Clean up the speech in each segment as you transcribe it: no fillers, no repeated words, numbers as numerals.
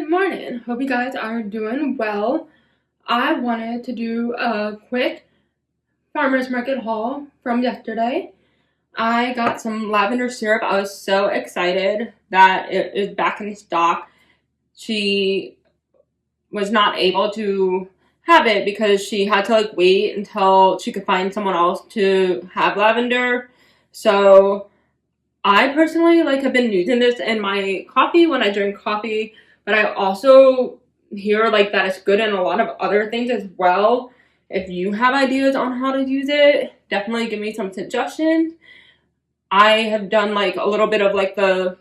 Good morning. Hope you guys are doing well. I wanted to do a quick farmer's market haul from yesterday. I got some lavender syrup. I was so excited that it is back in stock. She was not able to have it because she had to wait until she could find someone else to have lavender. So I personally have been using this in my coffee when I drink coffee, but I also hear that it's good in a lot of other things as well. If you have ideas on how to use it, definitely give me some suggestions. I have done a little bit of the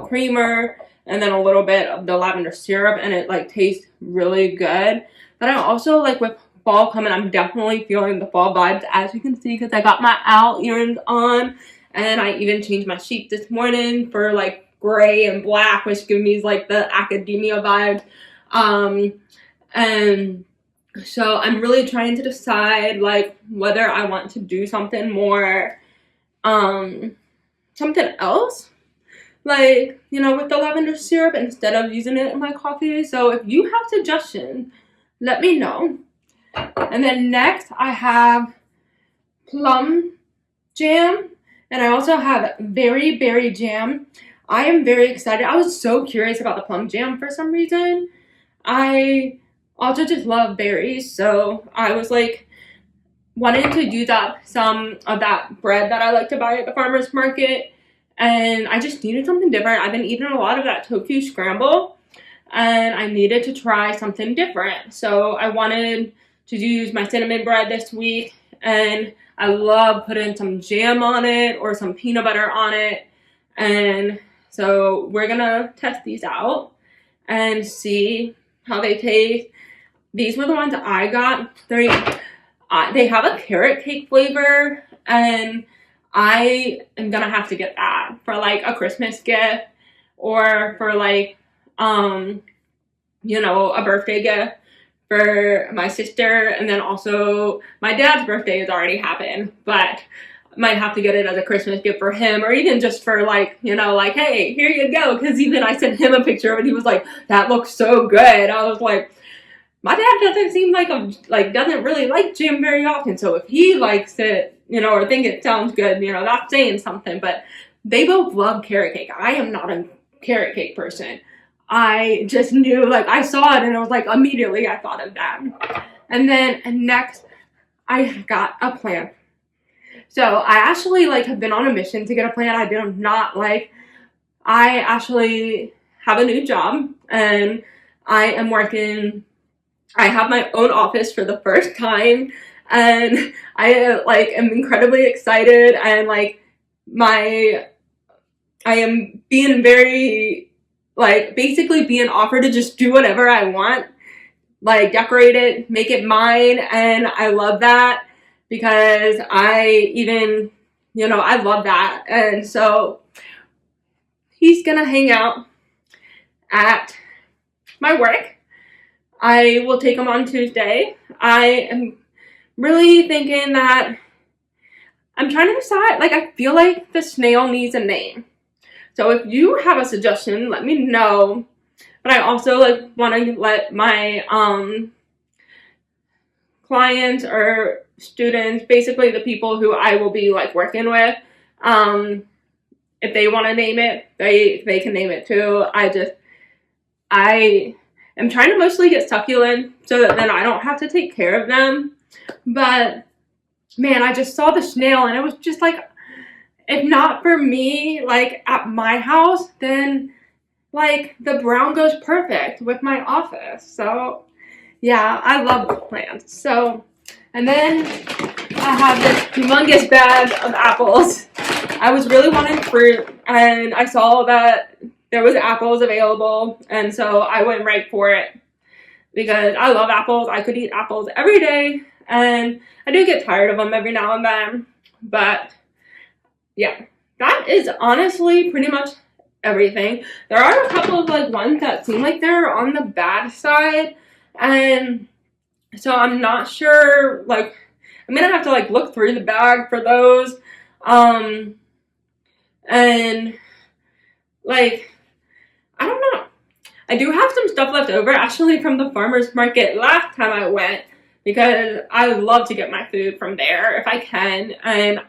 creamer and then a little bit of the lavender syrup, and it tastes really good. But I also with fall coming, I'm definitely feeling the fall vibes, as you can see, because I got my owl earrings on. And I even changed my sheet this morning for gray and black, which give me the academia vibes. And so I'm really trying to decide whether I want to do something more, something else, with the lavender syrup instead of using it in my coffee. So if you have suggestions, let me know. And then next I have plum jam. And I also have berry jam. I am very excited. I was so curious about the plum jam for some reason. I also just love berries, so I was wanting to use up some of that bread that I like to buy at the farmer's market, and I just needed something different. I've been eating a lot of that tofu scramble, and I needed to try something different. So I wanted to use my cinnamon bread this week, and I love putting some jam on it or some peanut butter on it. And so we're gonna test these out and see how they taste. These were the ones that I got. They have a carrot cake flavor, and I am gonna have to get that for a Christmas gift or for a birthday gift for my sister. And then also my dad's birthday has already happened, but might have to get it as a Christmas gift for him, or even just for hey, here you go. Because even I sent him a picture of it, he was like, that looks so good. I was like, my dad doesn't seem doesn't really like jam very often, so if he likes it, or think it sounds good, that's saying something. But they both love carrot cake. I am not a carrot cake person. I just knew, I saw it and I was immediately I thought of that. And then next, I got a plant. So I actually have been on a mission to get a plant I did not like. I actually have a new job, and I am working. I have my own office for the first time, and I am incredibly excited, and I am being very basically being offered to just do whatever I want, decorate it, make it mine. And I love that because I even, I love that. And so he's gonna hang out at my work. I will take him on Tuesday. I am really thinking that I'm trying to decide, I feel like the snail needs a name. So if you have a suggestion, let me know. But I also want to let my clients or students, basically the people who I will be working with, if they want to name it, they can name it too. I am trying to mostly get succulent so that then I don't have to take care of them. But man, I just saw the snail and it was just if not for me, at my house, then, the brown goes perfect with my office. So, yeah, I love plants. So, and then I have this humongous bag of apples. I was really wanting fruit, and I saw that there was apples available, and so I went right for it. Because I love apples. I could eat apples every day, and I do get tired of them every now and then. But yeah, that is honestly pretty much everything. There are a couple of ones that seem like they're on the bad side, and so I'm not sure. I'm gonna have to look through the bag for those. And I don't know. I do have some stuff left over actually from the farmer's market last time I went, because I love to get my food from there if I can. And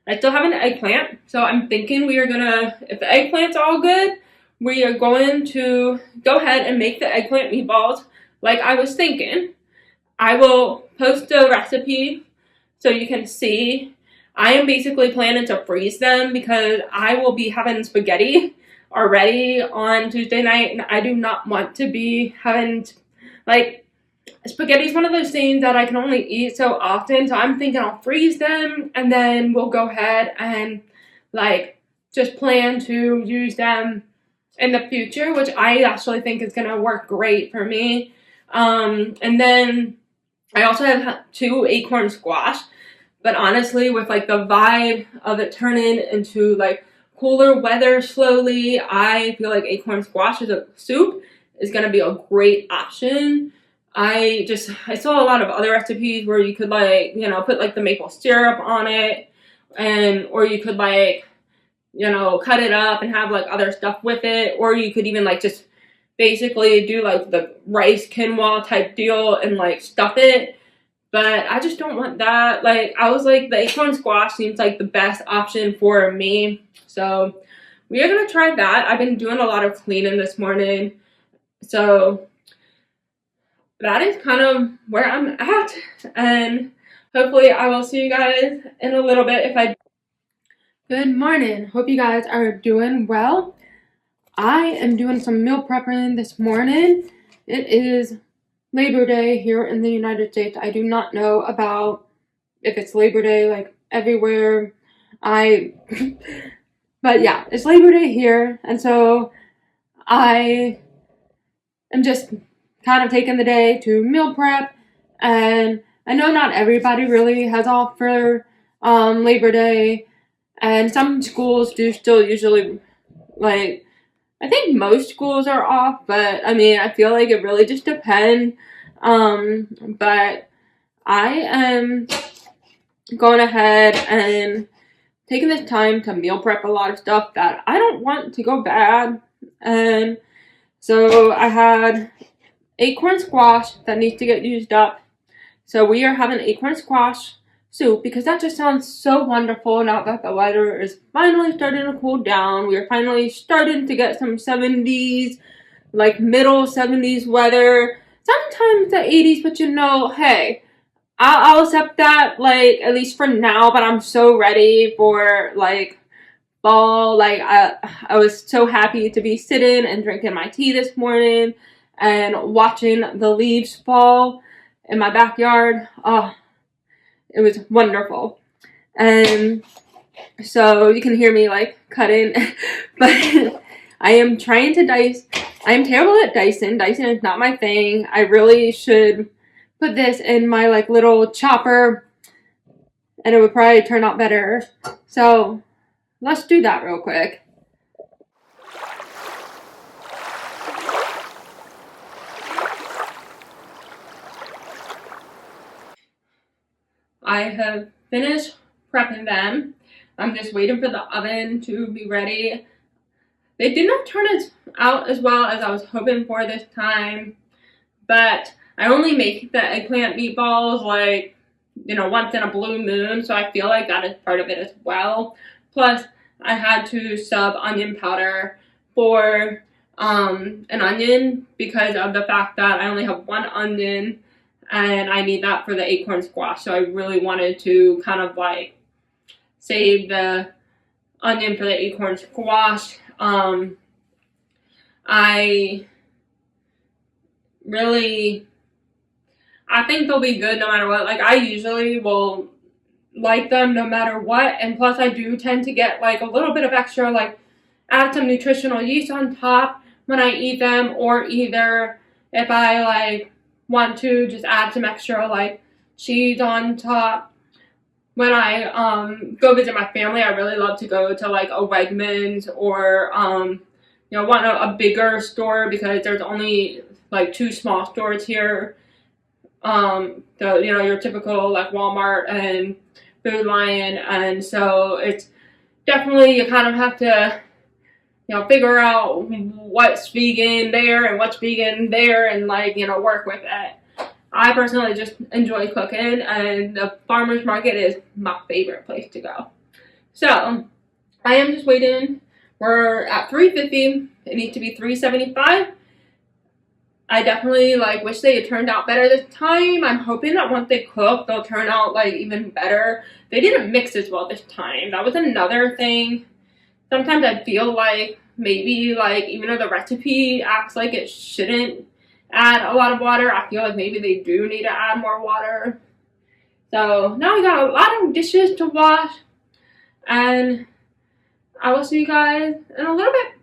I still have an eggplant, so I'm thinking we are gonna, if the eggplant's all good, we are going to go ahead and make the eggplant meatballs like I was thinking. I will post a recipe so you can see. I am basically planning to freeze them because I will be having spaghetti already on Tuesday night, and I do not want to be having, like, spaghetti is one of those things that I can only eat so often, so I'm thinking I'll freeze them, and then we'll go ahead and, like, just plan to use them in the future, which I actually think is going to work great for me. And then I also have 2 acorn squash, but honestly, with, like, the vibe of it turning into, like, cooler weather slowly, I feel like acorn squash as a soup is going to be a great option. I saw a lot of other recipes where you could, like, you know, put, like, the maple syrup on it, and, or you could, like, you know, cut it up and have, like, other stuff with it, or you could even, like, just basically do, like, the rice quinoa type deal and, like, stuff it. But I just don't want that. Like, I was like, the acorn squash seems like the best option for me. So we are going to try that. I've been doing a lot of cleaning this morning. So that is kind of where I'm at. And hopefully I will see you guys in a little bit if I... Good morning. Hope you guys are doing well. I am doing some meal prepping this morning. It is Labor Day here in the United States. I do not know about if it's Labor Day like everywhere. But yeah, it's Labor Day here, and so I am just kind of taking the day to meal prep. And I know not everybody really has off for Labor Day, and some schools do still usually, like, I think most schools are off, but I mean, I feel like it really just depends. But I am going ahead and taking this time to meal prep a lot of stuff that I don't want to go bad. And so I had acorn squash that needs to get used up. So we are having acorn squash soup because that just sounds so wonderful now that the weather is finally starting to cool down. We are finally starting to get some 70s, like middle 70s weather. Sometimes the 80s, but you know, hey, I'll accept that, like, at least for now, but I'm so ready for, like, fall. Like, I was so happy to be sitting and drinking my tea this morning and watching the leaves fall in my backyard. Oh, it was wonderful. And so you can hear me, like, cutting, but I am trying to dice. I am terrible at dicing. Dicing is not my thing. I really should put this in my, like, little chopper, and it would probably turn out better. So let's do that real quick. I have finished prepping them. I'm just waiting for the oven to be ready. They did not turn out as well as I was hoping for this time, but I only make the eggplant meatballs, like, you know, once in a blue moon, so I feel like that is part of it as well. Plus, I had to sub onion powder for an onion because of the fact that I only have 1 onion, and I need that for the acorn squash, so I really wanted to kind of, like, save the onion for the acorn squash. I think they'll be good no matter what. Like, I usually will like them no matter what, and plus I do tend to get, like, a little bit of extra, like, add some nutritional yeast on top when I eat them, or either if I, like, want to just add some extra, like, cheese on top. When I go visit my family, I really love to go to, like, a Wegmans or you know, want a bigger store because there's only, like, 2 small stores here. You know, your typical, like, Walmart and Food Lion, and so it's definitely, you kind of have to, you know, figure out what's vegan there and what's vegan there and, like, you know, work with it. I personally just enjoy cooking, and the farmer's market is my favorite place to go. So I am just waiting. We're at 350. It needs to be 375. I definitely like wish they had turned out better this time. I'm hoping that once they cook, they'll turn out like even better. They didn't mix as well this time. That was another thing. Sometimes I feel like maybe like even though the recipe acts like it shouldn't add a lot of water, I feel like maybe they do need to add more water. So now we got a lot of dishes to wash, and I will see you guys in a little bit.